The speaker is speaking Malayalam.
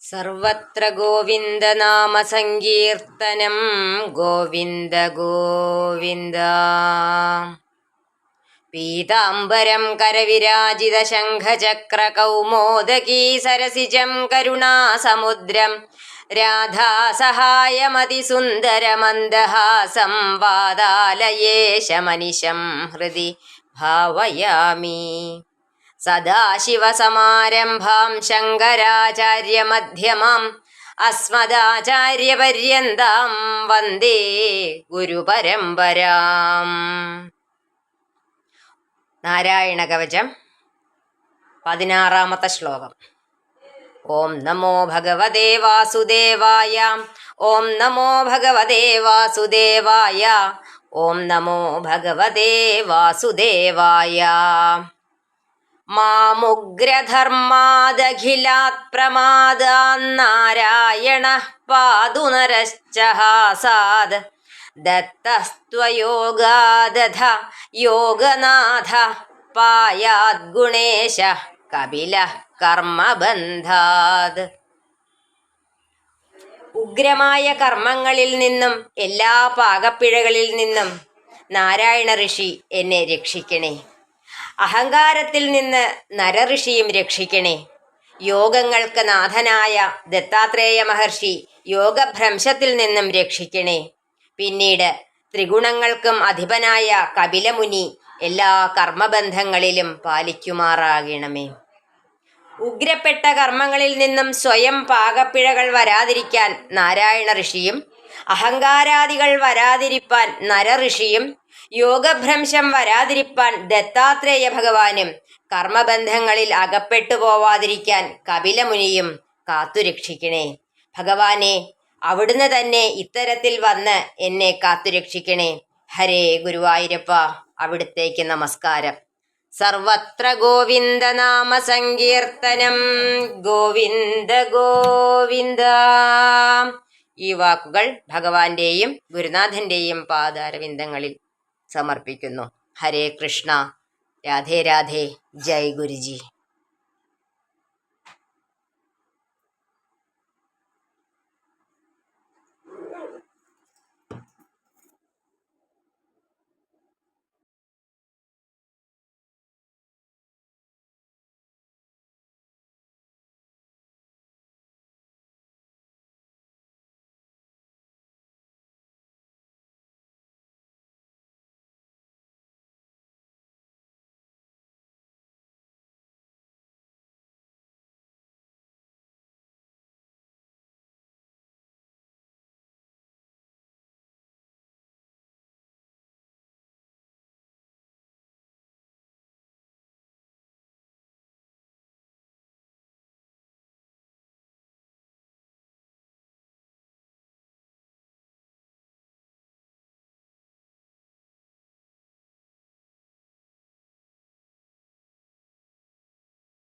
സർവത്ര ഗോവിന്ദനാമ സങ്കീർത്തനം. ഗോവിന്ദ ഗോവിന്ദ. പീതാംബരം കരവിരാജിത ശംഖചക്ര കൗമോദകീ സരസിജം കരുണാസമുദ്രം രാധാസഹായമതിസുന്ദരമന്ദഹാസം വാതാലയേശമനിശം ഹൃദി ഭാവയാമി. സദാശിവസമാരംഭാം ശങ്കരാചാര്യമധ്യമാം അസ്മദാചാര്യപര്യന്താം വന്ദേ ഗുരുപരമ്പരാം. നാരായണ കവചം 16-ാമത്തെ ശ്ലോകം. ഓം നമോ ഭഗവതേ വാസുദേവായ. ഓം നമോ ഭഗവതേ വാസുദേവായ. ഓം നമോ ഭഗവതേ വാസുദേവായ. മാമുഗ്രധർമാദഖിലാത് പ്രമാദാന്നാരായണഃ പാതു നരശ്ചഹാസാദ് ദത്തസ്ത്വയോഗാദധ യോഗനാഥ പായാദ്ഗുണേശഃ കപിലഃ കർമ്മബന്ധാത്. ഉഗ്രമായ കർമ്മങ്ങളിൽ നിന്നും എല്ലാ പാകപ്പിഴകളിൽ നിന്നും നാരായണ ഋഷി എന്നെ രക്ഷിക്കണേ. അഹങ്കാരത്തിൽ നിന്ന് നരഋഷിയും രക്ഷിക്കണേ. യോഗങ്ങൾക്ക് നാഥനായ ദത്താത്രേയ മഹർഷി യോഗഭ്രംശത്തിൽ നിന്നും രക്ഷിക്കണേ. പിന്നീട് ത്രിഗുണങ്ങൾക്കും അധിപനായ കപിലമുനി എല്ലാ കർമ്മബന്ധങ്ങളിലും പാലിക്കുമാറാകണമേ. ഉഗ്രപ്പെട്ട കർമ്മങ്ങളിൽ നിന്നും സ്വയം പാകപ്പിഴകൾ വരാതിരിക്കാൻ നാരായണ ഋഷിയും, അഹങ്കാരാദികൾ വരാതിരിപ്പാൻ നരഋഷിയും, യോഗഭ്രംശം വരാതിരിപ്പാൻ ദത്താത്രേയ ഭഗവാനും, കർമ്മബന്ധങ്ങളിൽ അകപ്പെട്ടു പോവാതിരിക്കാൻ കപിലമുനിയും കാത്തുരക്ഷിക്കണേ. ഭഗവാനെ, അവിടുന്ന് തന്നെ ഇത്തരത്തിൽ വന്ന് എന്നെ കാത്തുരക്ഷിക്കണേ. ഹരേ ഗുരുവായൂരപ്പ, അവിടുത്തേക്ക് നമസ്കാരം. സർവത്ര ഗോവിന്ദനാമ സങ്കീർത്തനം. ഗോവിന്ദ ഗോവിന്ദ. ഈ വാക്കുകൾ ഭഗവാന്റെയും ഗുരുനാഥന്റെയും പാദാരവിന്ദങ്ങളിൽ സമർപ്പിക്കുന്നു. ഹരേ കൃഷ്ണ. രാധേ രാധേ. ജയ് ഗുരുജി.